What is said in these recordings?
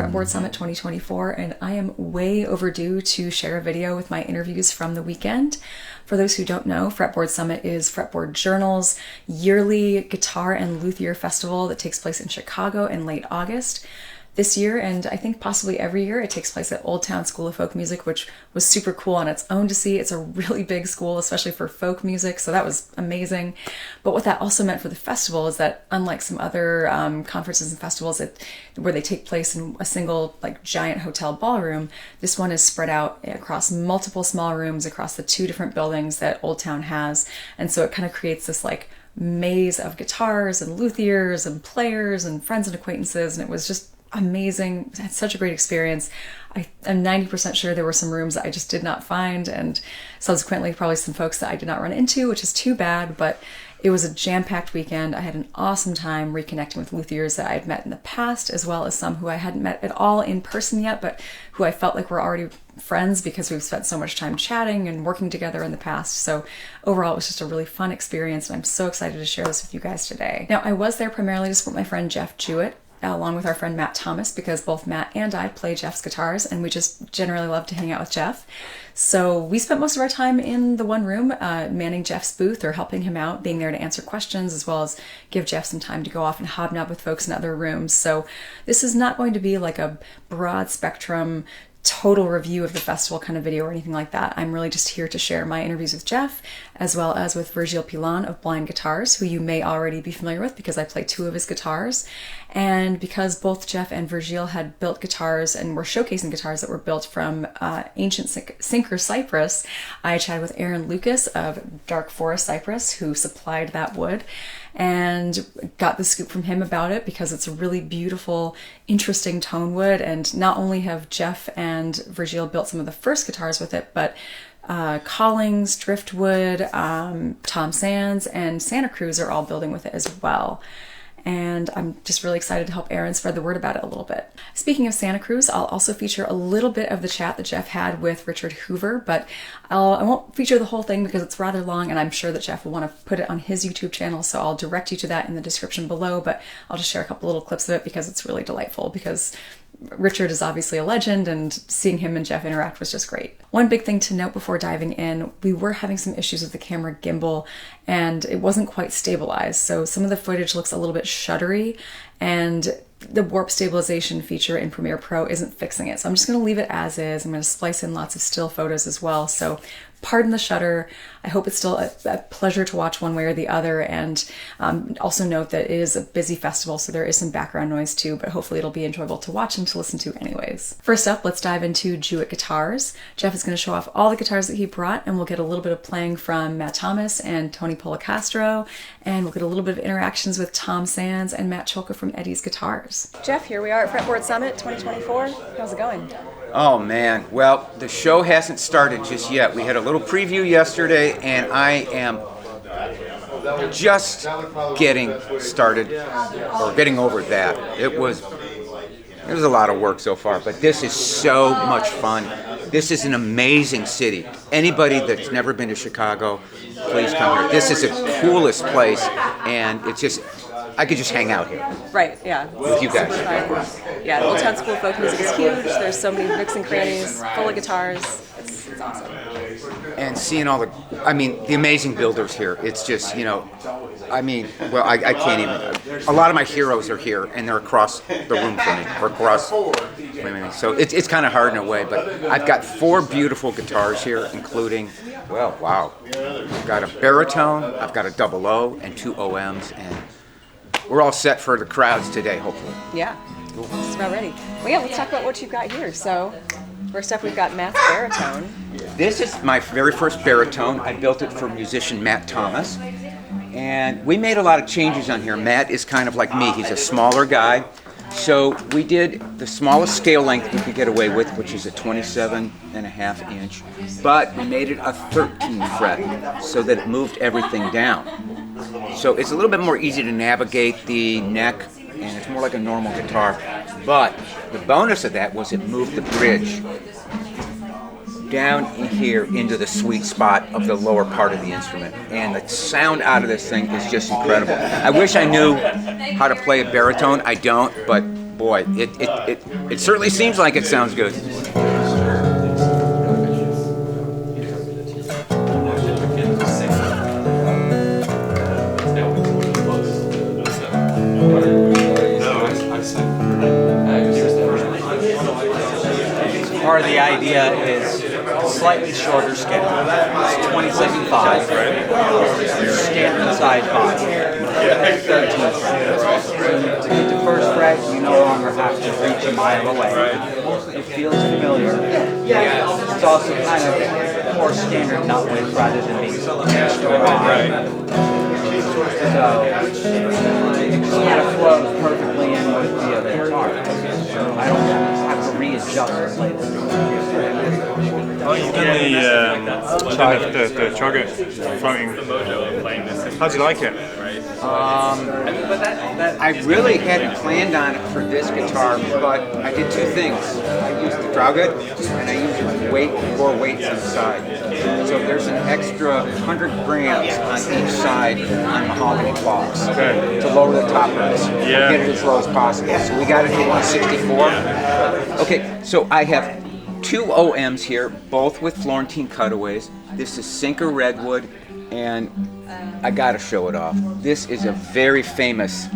Fretboard Summit 2024, and I am way overdue to share a video with my interviews from the weekend. For those who don't know, Fretboard Summit is Fretboard Journal's yearly guitar and luthier festival that takes place in Chicago in late August. This year, and I think possibly every year, it takes place at Old Town School of Folk Music, which was super cool on its own to see. It's a really big school, especially for folk music, so that was amazing. But what that also meant for the festival is that unlike some other conferences and festivals where they take place in a single giant hotel ballroom, this one is spread out across multiple small rooms across the two different buildings that Old Town has. And so it kind of creates this maze of guitars and luthiers and players and friends and acquaintances, and it was just amazing. I had such a great experience. I'm 90% sure there were some rooms that I just did not find, and subsequently probably some folks that I did not run into, which is too bad, but it was a jam-packed weekend. I had an awesome time reconnecting with luthiers that I had met in the past, as well as some who I hadn't met at all in person yet, but who I felt like were already friends because we've spent so much time chatting and working together in the past. So overall, it was just a really fun experience, and I'm so excited to share this with you guys today. Now, I was there primarily to support my friend Jeff Jewitt, along with our friend Matt Thomas, because both Matt and I play Jeff's guitars, and we just generally love to hang out with Jeff. So we spent most of our time in the one room, manning Jeff's booth or helping him out, being there to answer questions, as well as give Jeff some time to go off and hobnob with folks in other rooms. So this is not going to be like a broad spectrum total review of the festival kind of video or anything like that. I'm really just here to share my interviews with Jeff, as well as with Virgile Pilon of Blind Guitars, who you may already be familiar with because I play two of his guitars. And because both Jeff and Virgile had built guitars and were showcasing guitars that were built from Ancient Cypress, I chatted with Aaron Lucas of Dark Forest Cypress, who supplied that wood, and got the scoop from him about it because it's a really beautiful, interesting tone wood. And not only have Jeff and Virgile built some of the first guitars with it, but Collings, Driftwood, Tom Sands, and Santa Cruz are all building with it as well. And I'm just really excited to help Aaron spread the word about it a little bit. Speaking of Santa Cruz, I'll also feature a little bit of the chat that Jeff had with Richard Hoover, but I won't feature the whole thing because it's rather long, and I'm sure that Jeff will want to put it on his YouTube channel, so I'll direct you to that in the description below, but I'll just share a couple little clips of it because it's really delightful, because Richard is obviously a legend, and seeing him and Jeff interact was just great. One big thing to note before diving in, we were having some issues with the camera gimbal, and it wasn't quite stabilized, so some of the footage looks a little bit shuddery, and the warp stabilization feature in Premiere Pro isn't fixing it. So I'm just going to leave it as is. I'm going to splice in lots of still photos as well. So pardon the shudder. I hope it's still a pleasure to watch one way or the other. And also note that it is a busy festival, so there is some background noise too, but hopefully it'll be enjoyable to watch and to listen to anyways. First up, let's dive into Jewitt guitars. Jeff is going to show off all the guitars that he brought, and we'll get a little bit of playing from Matt Thomas and Tony Policastro, and we'll get a little bit of interactions with Tom Sands and Matt Cholka from Eddie's Guitars. Jeff, here we are at Fretboard Summit 2024. How's it going? Oh man, well, the show hasn't started just yet. We had a little preview yesterday, and I am just getting started, or getting over that. It was a lot of work so far, but this is so much fun. This is an amazing city. Anybody that's never been to Chicago, please come here. This is the coolest place, and it's just, I could just hang out here. Right, yeah. With you guys. Yeah, the Old Town School of Folk Music is huge. There's so many nooks and crannies, full of guitars. It's awesome. And seeing all the amazing builders here. It's just, I can't even. A lot of my heroes are here, and they're across the room from me, or across. So it's kind of hard in a way, but I've got 4 beautiful guitars here, including, I've got a baritone, I've got a double O, and 2 OMs, and we're all set for the crowds today, hopefully. Yeah, cool. Just about ready. Well, yeah, let's talk about what you've got here. So, first up, we've got Matt's baritone. This is my very first baritone. I built it for musician Matt Thomas, and we made a lot of changes on here. Matt is kind of like me. He's a smaller guy, so we did the smallest scale length we could get away with, which is a 27.5 inch, but we made it a 13 fret so that it moved everything down. So it's a little bit more easy to navigate the neck, and it's more like a normal guitar. But the bonus of that was it moved the bridge down in here into the sweet spot of the lower part of the instrument. And the sound out of this thing is just incredible. I wish I knew how to play a baritone. I don't, but boy, it certainly seems like it sounds good. Part of the idea is a slightly shorter scale. It's 27.5. Standard size body. 13 frets. To get the first fret, you no longer have to reach a mile away. It feels familiar. It's also kind of more standard nut width rather than being so extra wide. So it just kind of flows perfectly in with the other guitar. I don't have to readjust the plate. Oh, you've done the target framing. How do you like it? I really hadn't planned on it for this guitar, but I did two things. I used the target and I used four weights on the side. So there's an extra 100 grams on each side on mahogany box to lower the top rates. Get it as low as possible. So we got it to 164. Okay, so I have two OMs here, both with Florentine cutaways. This is Sinker Redwood, and I gotta show it off. This is a very famous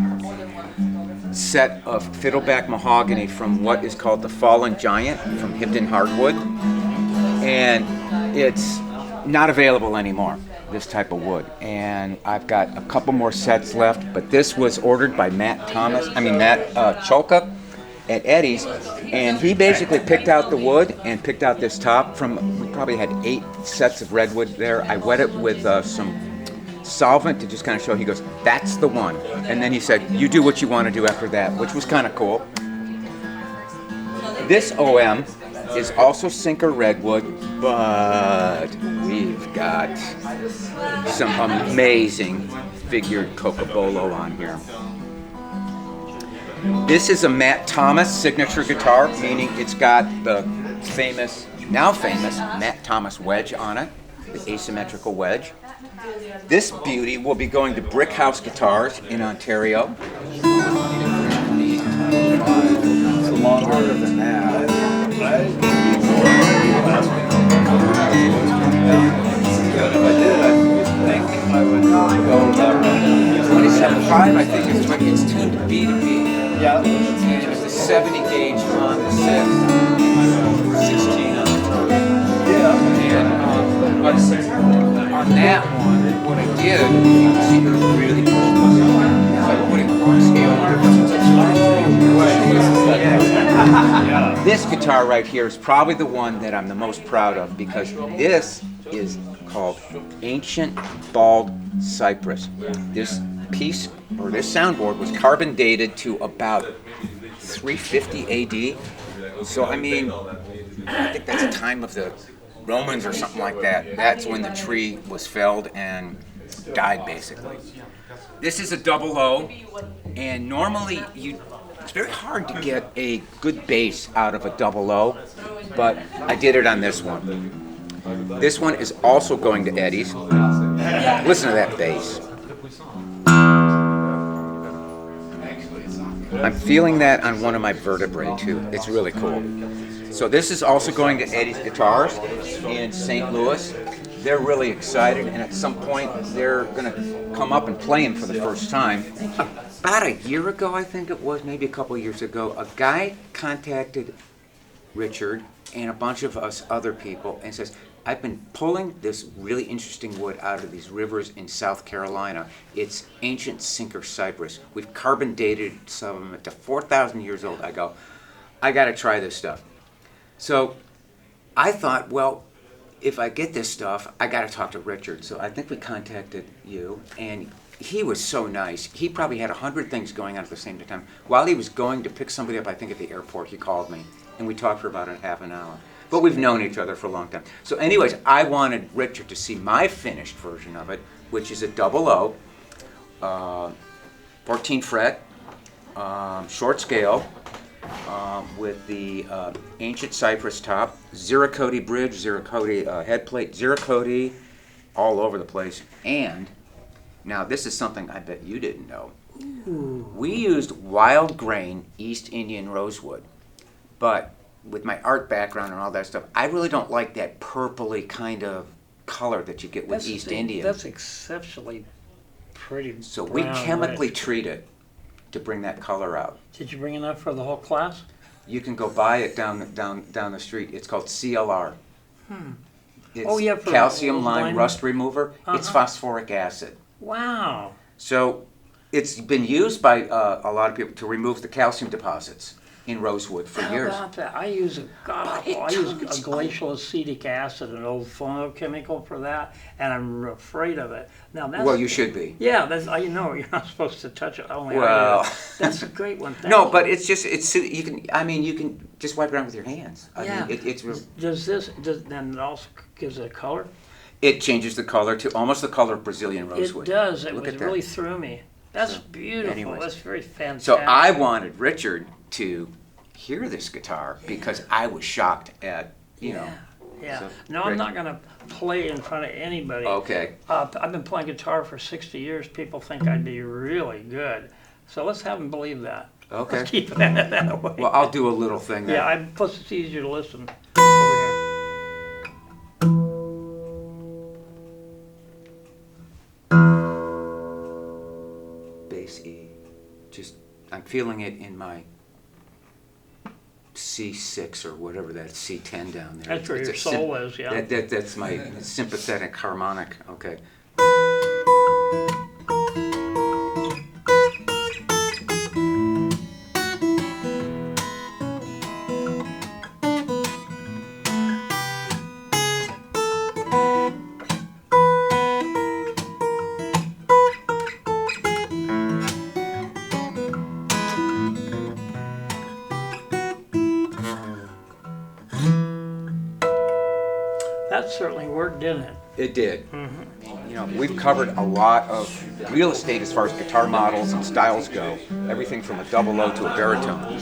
set of fiddleback mahogany from what is called the Fallen Giant from Hibden Hardwood, and it's not available anymore, this type of wood. And I've got a couple more sets left, but this was ordered by Matt Cholka at Eddie's, and he basically picked out the wood and picked out this top from, we probably had 8 sets of redwood there. I wet it with some solvent to just kind of show. He goes, that's the one. And then he said, you do what you want to do after that, which was kind of cool. This OM is also Sinker Redwood, but we've got some amazing figured cocobolo on here. This is a Matt Thomas signature guitar, meaning it's got the now famous Matt Thomas wedge on it, the asymmetrical wedge. This beauty will be going to Brick House Guitars in Ontario. It's longer than that. 27.5, I think it's tuned B to B. Yeah. And it was a 70 gauge on the 6, 16 on the 2. Yeah. But on that one, what I did, you can see there's really by putting one scale on it. This guitar right here is probably the one that I'm the most proud of, because this is called Ancient Cypress. This piece, or this soundboard, was carbon dated to about 350 AD. So I mean, I think that's the time of the Romans or something like that. That's when the tree was felled and died, basically. This is a double O, and normally it's very hard to get a good bass out of a double O, but I did it on this one. This one is also going to Eddie's. Listen to that bass. I'm feeling that on one of my vertebrae too. It's really cool. So this is also going to Eddie's Guitars in St. Louis. They're really excited, and at some point they're going to come up and play him for the first time. About a year ago, I think it was, maybe a couple of years ago, a guy contacted Richard and a bunch of us other people and says, I've been pulling this really interesting wood out of these rivers in South Carolina. It's ancient Cypress. We've carbon dated some of them to 4,000 years old. I go, I got to try this stuff. So I thought, well, if I get this stuff, I got to talk to Richard. So I think we contacted you, and he was so nice. He probably had 100 things going on at the same time. While he was going to pick somebody up, I think at the airport, he called me, and we talked for about a half an hour. But we've known each other for a long time. So anyways, I wanted Richard to see my finished version of it, which is a double O, 14 fret, short scale, with the Ancient Cypress top, Ziricoti bridge, Ziricoti headplate, Ziricoti all over the place. And now this is something I bet you didn't know. We used wild grain East Indian rosewood, but with my art background and all that stuff, I really don't like that purpley kind of color that you get with East Indian. That's exceptionally pretty. So we chemically treat it to bring that color out. Did you bring enough for the whole class? You can go buy it down the street. It's called CLR. It's for calcium lime lime? rust remover. It's phosphoric acid. Wow. So it's been used by a lot of people to remove the calcium deposits in rosewood for years. How about that? I use a glacial acetic acid, an old phonochemical for that, and I'm afraid of it. Now that's Well, you should be. Yeah, that's you're not supposed to touch it. Only Well. I do. That's a great one. Thank No, you. but you can just wipe it around with your hands. Yeah. It's Then it also gives it a color? it changes the color to almost the color of Brazilian rosewood. It does. It Look was at that. really threw me. That's beautiful. anyways. That's very fantastic. So I wanted Richard to hear this guitar because I was shocked at Yeah. So, No, great. I'm not going to play in front of anybody. Okay. I've been playing guitar for 60 years. People think I'd be really good. So let's have them believe that. Okay. Let's keep it that way. Well, I'll do a little thing there. Yeah, plus it's easier to listen over here. Bass E. Just I'm feeling it in my C6 or whatever that C10 down there. That's where It's your a soul is, yeah. That's my sympathetic harmonic. Okay. That certainly worked, didn't it? It did. We've covered a lot of real estate as far as guitar models and styles go. Everything from a double O to a baritone.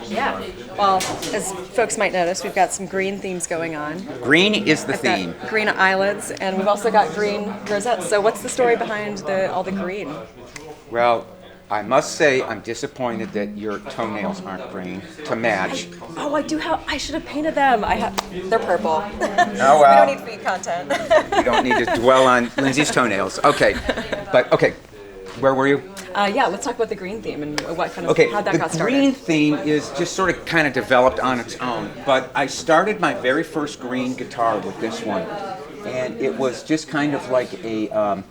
Yeah. Well, as folks might notice, we've got some green themes going on. Green is the I've got theme. green eyelids, and we've also got green rosettes. So what's the story behind all the green? Well, I must say I'm disappointed that your toenails aren't green to match. Oh, I should have painted them. They're purple. Oh, We well. don't need feet content. We don't need to dwell on Lindsay's toenails. Okay, where were you? Yeah, let's talk about the green theme and what kind of Okay, how'd that the got started. green theme is just sort of kind of developed on its own, but I started my very first green guitar with this one, and it was just kind of like a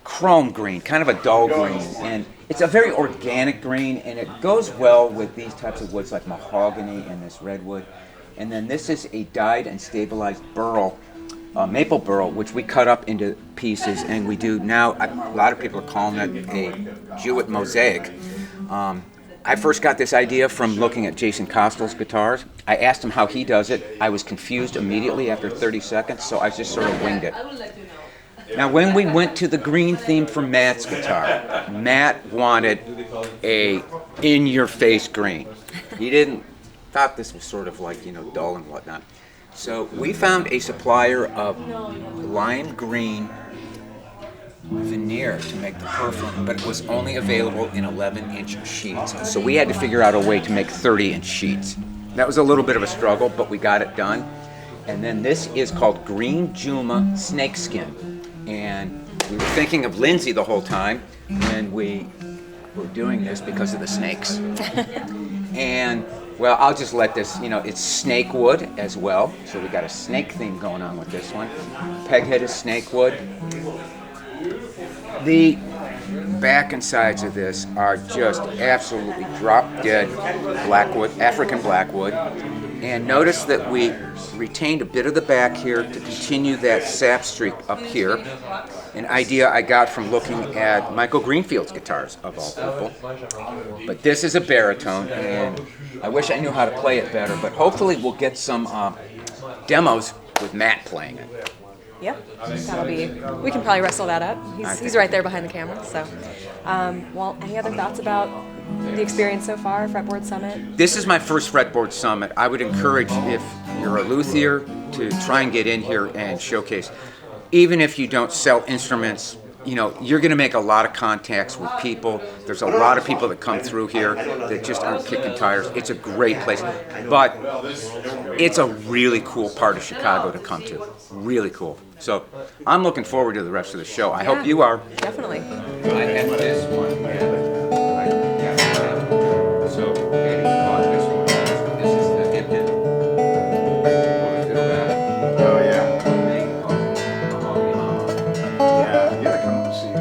chrome green, kind of a dull green, and it's a very organic green, and it goes well with these types of woods like mahogany and this redwood. And then this is a dyed and stabilized burl, maple burl, which we cut up into pieces, and we do now, a lot of people are calling it a Jewitt mosaic. I first got this idea from looking at Jason Costel's guitars. I asked him how he does it. I was confused immediately after 30 seconds, so I just sort of winged it. Now, when we went to the green theme for Matt's guitar, Matt wanted a in-your-face green. He thought this was sort of like, dull and whatnot. So we found a supplier of lime green veneer to make the perfume, but it was only available in 11-inch sheets. So we had to figure out a way to make 30-inch sheets. That was a little bit of a struggle, but we got it done. And then this is called Green Juma Snakeskin. And we were thinking of Lindsay the whole time when we were doing this because of the snakes. And, well, I'll just let this, it's snake wood as well. So we got a snake theme going on with this one. Peghead is snake wood. The back and sides of this are just absolutely drop-dead blackwood, African blackwood. And notice that we retained a bit of the back here to continue that sap streak up here. An idea I got from looking at Michael Greenfield's guitars, of all people. But this is a baritone, and I wish I knew how to play it better, but hopefully we'll get some demos with Matt playing it. Yep, we can probably wrestle that up. He's right there behind the camera. So, well, any other thoughts about the experience so far, Fretboard Summit? This is my first Fretboard Summit. I would encourage, if you're a luthier, to try and get in here and showcase. Even if you don't sell instruments you know, you're going to make a lot of contacts with people. There's a lot of people that come through here that just aren't kicking tires. It's a great place, but it's a really cool part of Chicago to come to. Really cool. So I'm looking forward to the rest of the show. I hope you are. Definitely. I have this one. So maybe call this one. This is the Hipton. Oh, yeah. Yeah, you gotta come and see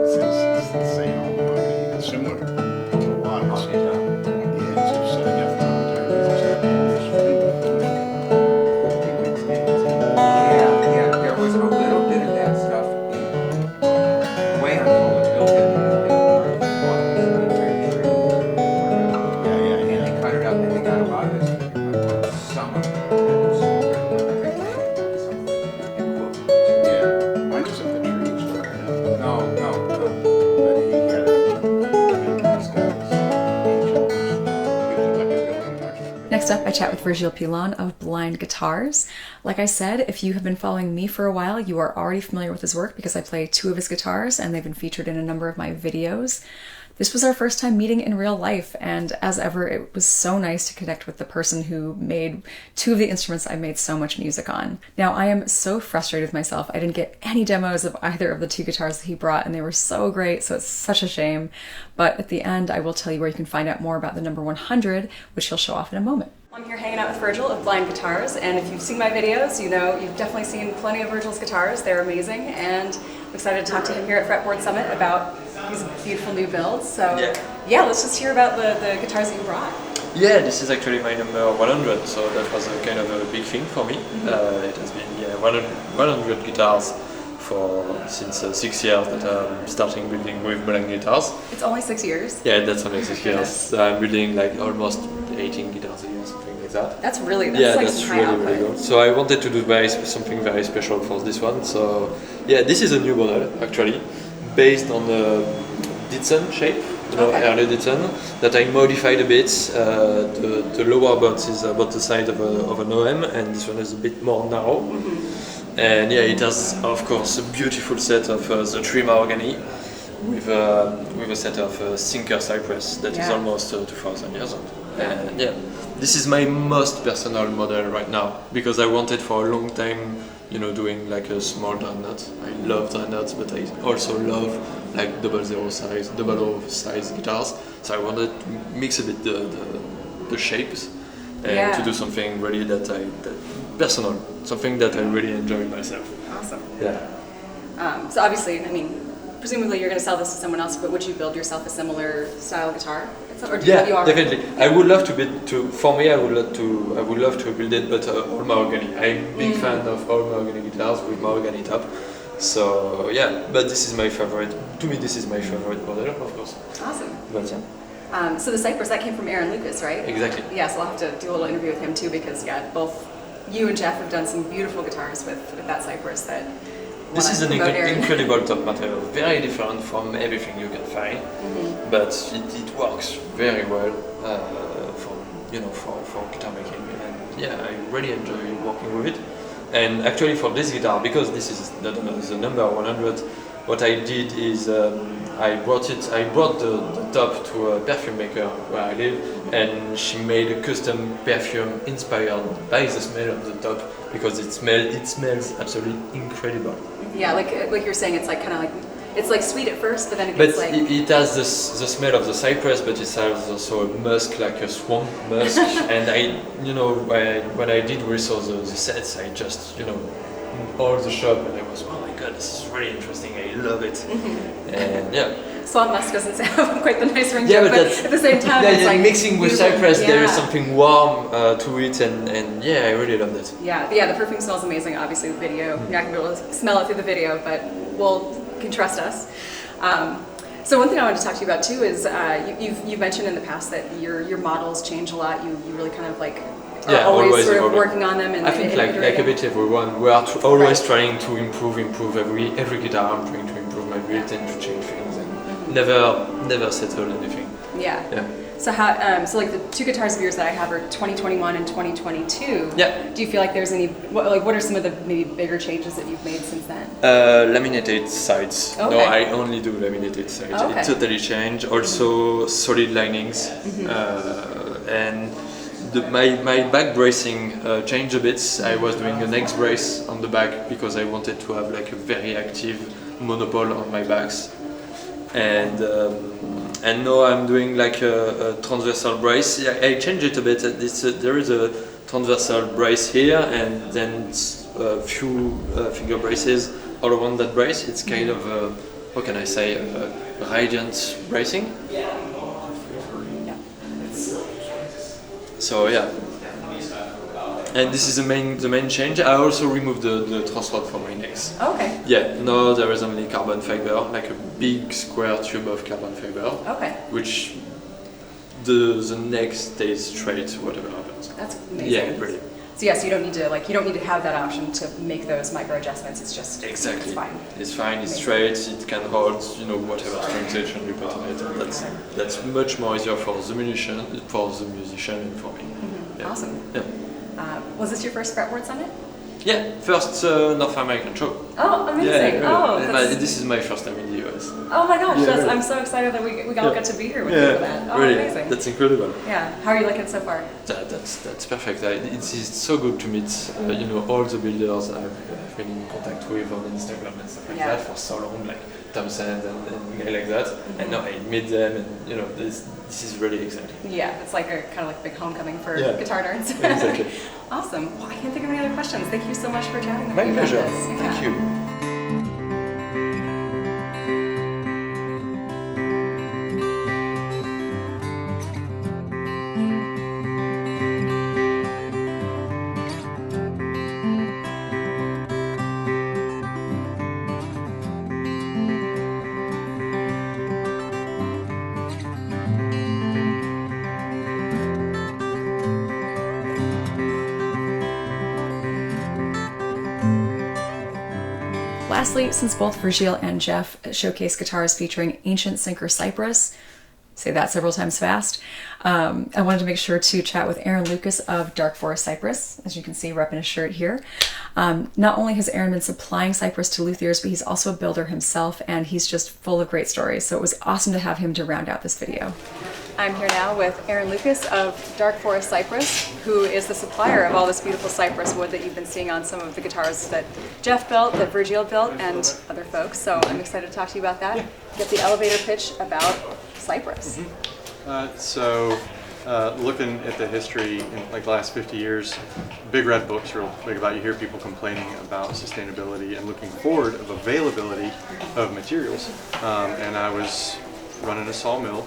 it's the same old movie. It's similar to a lot of it. Yeah, it's just setting up Yeah, there was a little bit of that stuff in way on and they cut it up and they got a lot of this some of it. Yeah, mine is in the trees right now. No. But he had this guy was ancient. He was like a building next. Next up, I chat with Virgile Pilon of Blind Guitars. Like I said, if you have been following me for a while, you are already familiar with his work because I play 2 of his guitars and they've been featured in a number of my videos. This was our first time meeting in real life, and as ever, it was so nice to connect with the person who made 2 of the instruments I made so much music on. Now, I am so frustrated with myself. I didn't get any demos of either of the 2 guitars that he brought, and they were so great, so it's such a shame. But at the end, I will tell you where you can find out more about the number 100, which he'll show off in a moment. I'm here hanging out with Virgile of Blind Guitars, and if you've seen my videos, you know you've definitely seen plenty of Virgile's guitars. They're amazing, and I'm excited to talk to him here at Fretboard Summit about these beautiful new builds. So yeah, let's just hear about the guitars that you brought. Yeah, this is actually my number 100, so that was a kind of a big thing for me. It has been 100 guitars since 6 years that I'm starting building with Blind Guitars. It's only 6 years? Yeah, that's only 6 years. So I'm building like almost 18 guitars a year, something like that. That's really, yeah, like that's some high output. really good. So I wanted to do something very special for this one. So yeah, this is a new model actually, based on the Ditson shape, early Ditson, that I modified a bit. The lower box is about the size of an OM, and this one is a bit more narrow. And yeah, it has of course a beautiful set of the tree mahogany with a set of Ancient Cypress that is almost 2,000 years old. And yeah, this is my most personal model right now because I wanted for a long time, you know, doing like a small dreadnought. I love dreadnoughts, but I also love like 00 size guitars. So I wanted to mix a bit the shapes and to do something really that personal, something that I really enjoy myself. Awesome. Yeah. So obviously, I mean, presumably you're going to sell this to someone else, but would you build yourself a similar style guitar? Or do you already? Definitely. I would love to build. For me, I would love to build it, but all mahogany. I'm a big fan of all mahogany guitars with mahogany top. So yeah, but this is my favorite. To me, this is my favorite model, of course. Awesome. But, so the Cypress, that came from Aaron Lucas, right? Exactly. Yeah, so I'll have to do a little interview with him too because both you and Jeff have done some beautiful guitars with that Cypress that. This is an incredible top material, very different from everything you can find, but it works very well for guitar making. And yeah, I really enjoy working with it. And actually, for this guitar, because this is the number 100, what I did is I brought the top to a perfume maker where I live, and she made a custom perfume inspired by the smell of the top because it smells absolutely incredible. Yeah, like you're saying, it's like kind of like it's like sweet at first, but then it gets like. It has the smell of the cypress, but it has also a musk, like a swamp musk. And when I did resource the sets, I just all the shop, and I was, oh my god, this is really interesting. I love it. And yeah. Swamp musk doesn't sound quite the nice ring, but at the same time, it's like mixing with cypress, there is something warm to it, and yeah, I really love that. Yeah, the perfume smells amazing. Obviously, the video, you're not gonna be able to smell it through the video, but you can trust us. So one thing I wanted to talk to you about too is you've mentioned in the past that your models change a lot. You really kind of like are always sort of working on them. And I think like a bit everyone, we are always trying to improve every guitar. I'm trying to improve my build and to change things and never settle anything. Yeah. So how? So like the two guitars of yours that I have are 2021 and 2022. Yeah. Do you feel like there's any? What are some of the maybe bigger changes that you've made since then? Laminated sides. Okay. No, I only do laminated sides. Okay. It totally changed. Also solid linings. And my back bracing changed a bit. I was doing an X brace on the back because I wanted to have like a very active monopole on my backs. And now I'm doing like a transversal brace. I changed it a bit. There is a transversal brace here, and then a few finger braces all around that brace. It's kind of how can I say, radiant bracing. So yeah. And this is the main change. I also removed the truss rod from my necks. Okay. Yeah, now there is only carbon fiber, like a big square tube of carbon fiber. Okay. Which the neck stays straight, whatever happens. That's amazing. Yeah, really. So yes, you don't need to have that option to make those micro adjustments. It's just Exactly. It's fine. It's fine. It's straight. It can hold, whatever translation you put on it. And that's much more easier for the musician, and for me. Yeah. Awesome. Yeah. Was this your first Fretboard Summit? Yeah, first North American show. Oh, amazing! Yeah, this is my first time in the US. Oh my gosh, Yeah, really. I'm so excited that we all get to be here with you for that. Oh, really, amazing! that's incredible. Yeah, how are you liking it so far? That's perfect. It's so good to meet, all the builders I've been in contact with on Instagram and stuff like that for so long, like Tom Sand and guy like that. And now I meet them, and this is really exciting. Yeah, it's like a kind of like big homecoming for Yeah. guitar nerds. Exactly. Awesome. Well, I can't think of any other questions. Thank you so much for chatting with My me about pleasure. this. Yeah. Thank you. Lastly, since both Virgile and Jeff showcase guitars featuring Ancient Cypress, say that several times fast, I wanted to make sure to chat with Aaron Lucas of Dark Forest Cypress, as you can see repping his shirt here. Not only has Aaron been supplying cypress to luthiers, but he's also a builder himself, and he's just full of great stories, so it was awesome to have him to round out this video. I'm here now with Aaron Lucas of Dark Forest Cypress, who is the supplier of all this beautiful cypress wood that you've been seeing on some of the guitars that Jeff built, that Virgile built, and other folks. So I'm excited to talk to you about that. Get the elevator pitch about cypress. Looking at the history in like the last 50 years, Big Red Book's real big about. You hear people complaining about sustainability and looking forward of availability of materials. And I was running a sawmill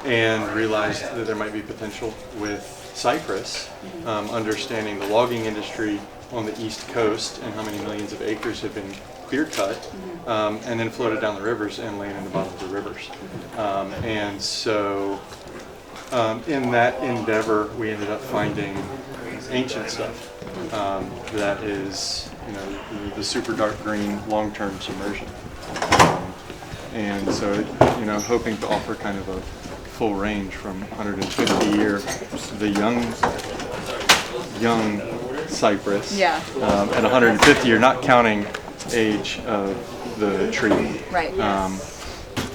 and realized that there might be potential with cypress, understanding the logging industry on the East Coast and how many millions of acres have been clear cut, and then floated down the rivers and laying in the bottom of the rivers. In that endeavor, we ended up finding ancient stuff that is, the super dark green long-term submersion. Hoping to offer kind of a full range from 150 year, the young cypress, at 150 you're not counting age of the tree, Right.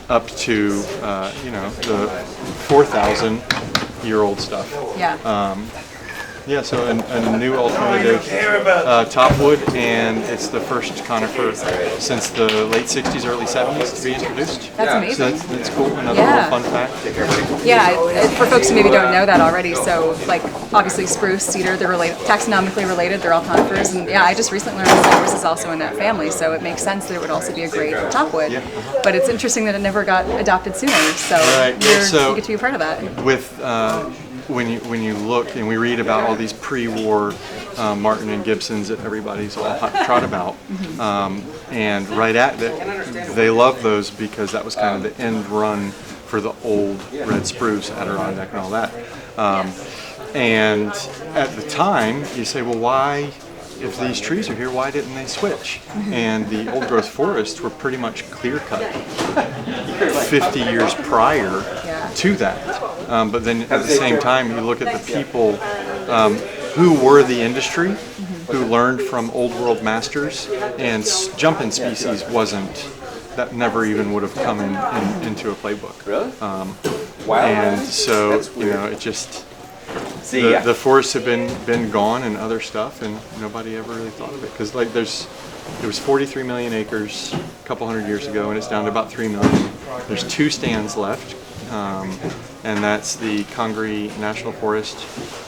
Up to the 4,000-year-old stuff. So a new alternative top wood, and it's the first conifer since the late 60s, early 70s to be introduced. That's amazing. So that's cool. Another little fun fact. Yeah, for folks who maybe don't know that already, so like obviously spruce, cedar, they're taxonomically related, they're all conifers, and I just recently learned that cypress is also in that family, so it makes sense that it would also be a great top wood. But it's interesting that it never got adopted sooner, so you get to be a part of that. With when you look and we read about all these pre-war Martin and Gibsons that everybody's all hot trot about, and right at it, they love those because that was kind of the end run for the old red spruce, Adirondack and all that. And at the time, you say, well, why, if these trees are here, why didn't they switch? And the old growth forests were pretty much clear cut 50 years prior to that. But then at the same time, you look at the people who were the industry, who learned from old world masters, and jump-in species that never even would have come into a playbook. Really? And so, it just, the forests have been gone and other stuff, and nobody ever really thought of it. Because there was 43 million acres a couple hundred years ago, and it's down to about 3 million. There's 2 stands left, and that's the Congaree National Forest,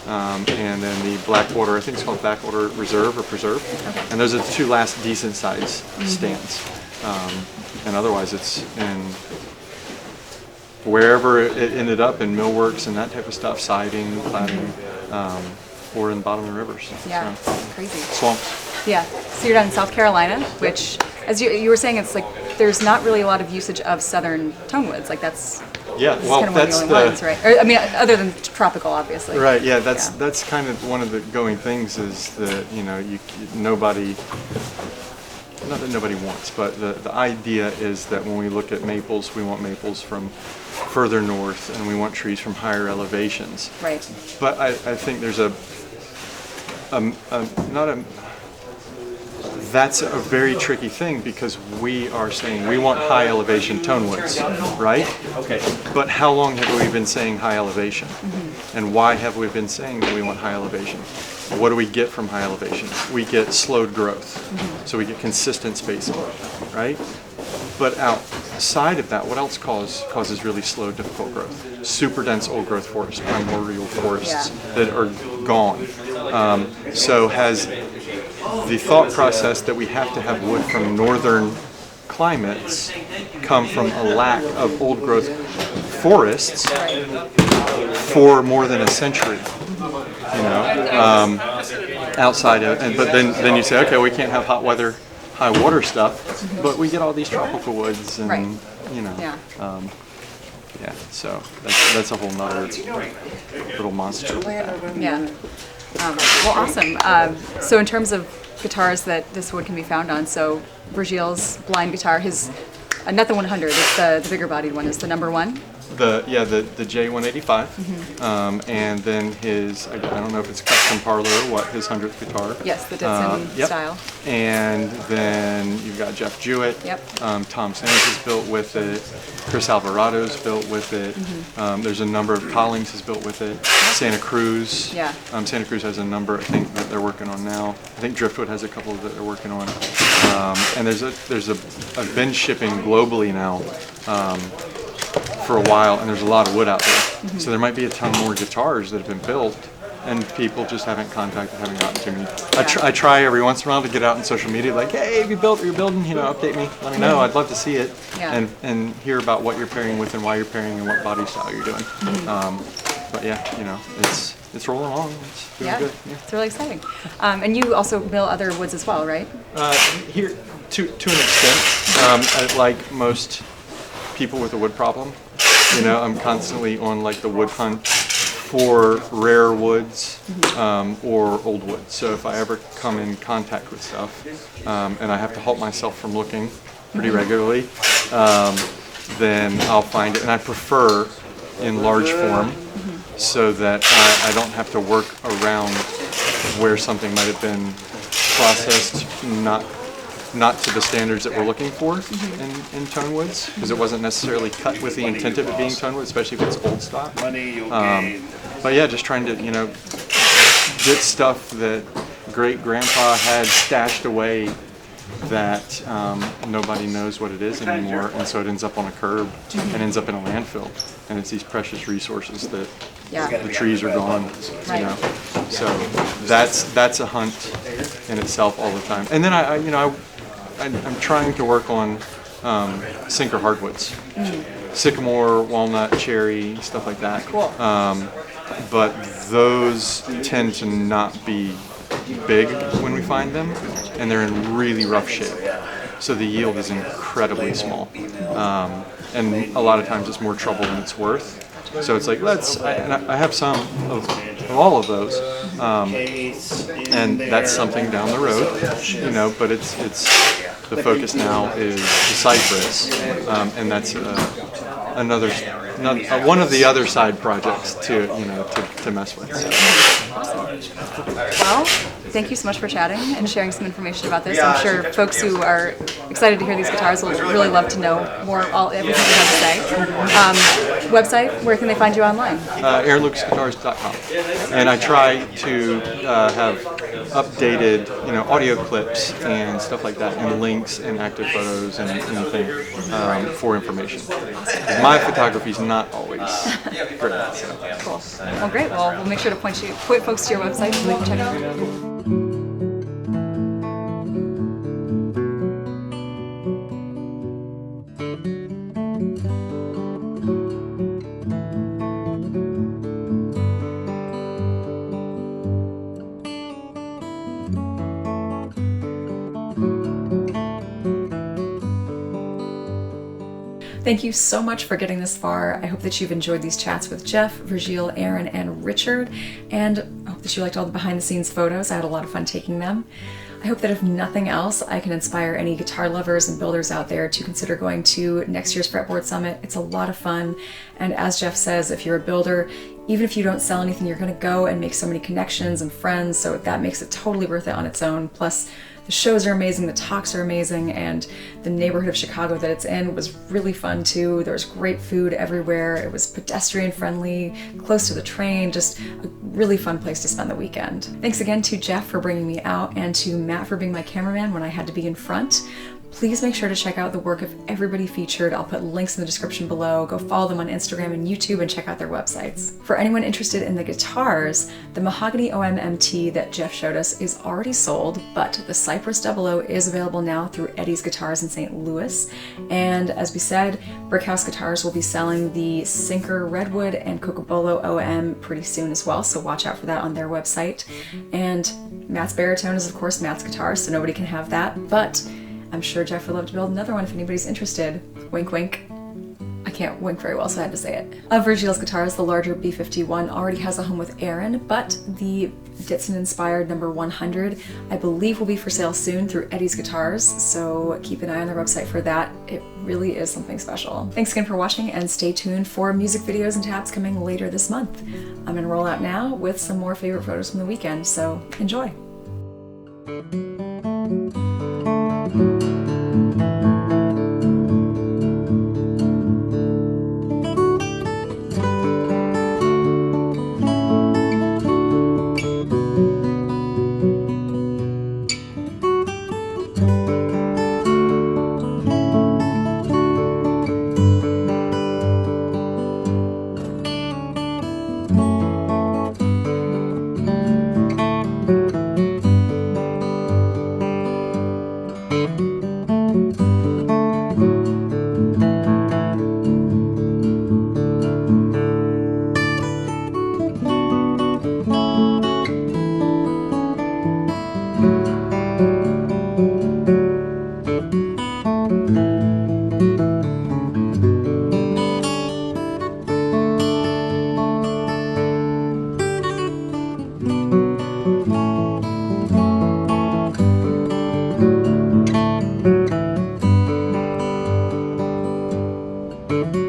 and then the Blackwater, I think it's called Blackwater Reserve or Preserve. Okay. And those are the 2 last decent sized stands. And otherwise it's in wherever it ended up, in millworks and that type of stuff, siding, cladding, or in the bottom of the rivers. Yeah, So, crazy. swamps. Yeah, so you're down in South Carolina, which, as you were saying, it's like there's not really a lot of usage of southern tonewoods. Like that's Yeah, it's well, kind of one of that's the only ones, right? Or, I mean, other than tropical, obviously. Right. Yeah, that's kind of one of the going things is that nobody. Not that nobody wants, but the idea is that when we look at maples, we want maples from further north, and we want trees from higher elevations. Right. But I think there's that's a very tricky thing, because we are saying we want high elevation tonewoods, right? Okay. But how long have we been saying high elevation? And why have we been saying that we want high elevation? What do we get from high elevation? We get slowed growth. So we get consistent spacing, right? But outside of that, what else causes really slow, difficult growth? Super dense old growth forests, primordial forests that are gone. So has the thought process that we have to have wood from northern climates come from a lack of old growth forests for more than a century, outside of, but then you say, okay, we can't have hot weather, high water stuff, but we get all these tropical woods, and so that's a whole nother little monster. Yeah. Well, awesome. So in terms of guitars that this wood can be found on, so Virgile's blind guitar, his not the 100, it's the bigger bodied one, is the number 1. The J185, and then his, I don't know if it's custom parlor or what, his 100th guitar. Yes, the Ditson style. And then you've got Jeff Jewitt. Yep. Tom Sanders is built with it. Chris Alvarado's built with it. There's a number of Collings is built with it. Santa Cruz. Yeah. Santa Cruz has a number, I think, that they're working on now. I think Driftwood has a couple that they're working on. And I've been shipping globally now. For a while, and there's a lot of wood out there. So there might be a ton more guitars that have been built, and people just haven't gotten to me. I try every once in a while to get out on social media, like, hey, have you built, you're building, update me, let me know, I'd love to see it, and hear about what you're pairing with and why you're pairing and what body style you're doing. But yeah, it's rolling along, it's doing good. Yeah. It's really exciting. And you also mill other woods as well, right? Here, to an extent, like most people with a wood problem, I'm constantly on like the wood hunt for rare woods or old wood. So if I ever come in contact with stuff and I have to halt myself from looking pretty regularly, then I'll find it. And I prefer in large form so that I don't have to work around where something might have been processed not to the standards that we're looking for in tone woods, because it wasn't necessarily cut with the intent of it being tone wood, especially if it's old stock. But yeah, just trying to get stuff that great grandpa had stashed away that nobody knows what it is anymore, and so it ends up on a curb and ends up in a landfill, and it's these precious resources that the trees are gone. So that's a hunt in itself all the time. And then I'm trying to work on sinker hardwoods, sycamore, walnut, cherry, stuff like that. Cool. But those tend to not be big when we find them, and they're in really rough shape. So the yield is incredibly small, and a lot of times it's more trouble than it's worth. So it's like I have some of all of those, and that's something down the road, But it's the focus now is the cypress, and that's another one of the other side projects to mess with. So. Well, thank you so much for chatting and sharing some information about this. I'm sure folks who are excited to hear these guitars will really love to know more, everything you have to say. Website, where can they find you online? airluxguitars.com. And I try to have updated, audio clips and stuff like that, and links and active photos and anything for information. My photography is not always great. So. Cool. Well, great. Well, we'll make sure to point folks to your website so they can check it out. Thank you so much for getting this far. I hope that you've enjoyed these chats with Jeff, Virgile, Aaron, and Richard, and I hope that you liked all the behind-the-scenes photos. I had a lot of fun taking them. I hope that if nothing else, I can inspire any guitar lovers and builders out there to consider going to next year's Fretboard Summit. It's a lot of fun, and as Jeff says, if you're a builder, even if you don't sell anything, you're going to go and make so many connections and friends, so that makes it totally worth it on its own. Plus, the shows are amazing, the talks are amazing, and the neighborhood of Chicago that it's in was really fun too. There was great food everywhere. It was pedestrian friendly, close to the train, just a really fun place to spend the weekend. Thanks again to Jeff for bringing me out and to Matt for being my cameraman when I had to be in front. Please make sure to check out the work of everybody featured. I'll put links in the description below. Go follow them on Instagram and YouTube and check out their websites. For anyone interested in the guitars, the Mahogany OMMT that Jeff showed us is already sold, but the Cypress 00 is available now through Eddie's Guitars in St. Louis. And as we said, Brickhouse Guitars will be selling the Sinker Redwood and Cocobolo OM pretty soon as well, so watch out for that on their website. And Matt's baritone is of course Matt's guitars, so nobody can have that, but I'm sure Jeff would love to build another one if anybody's interested. Wink, wink. I can't wink very well, so I had to say it. Of Virgile's guitars, the larger B51 already has a home with Aaron, but the Ditson-inspired number 100, I believe will be for sale soon through Eddie's Guitars, so keep an eye on their website for that. It really is something special. Thanks again for watching, and stay tuned for music videos and tabs coming later this month. I'm gonna roll out now with some more favorite photos from the weekend, so enjoy. Thank you.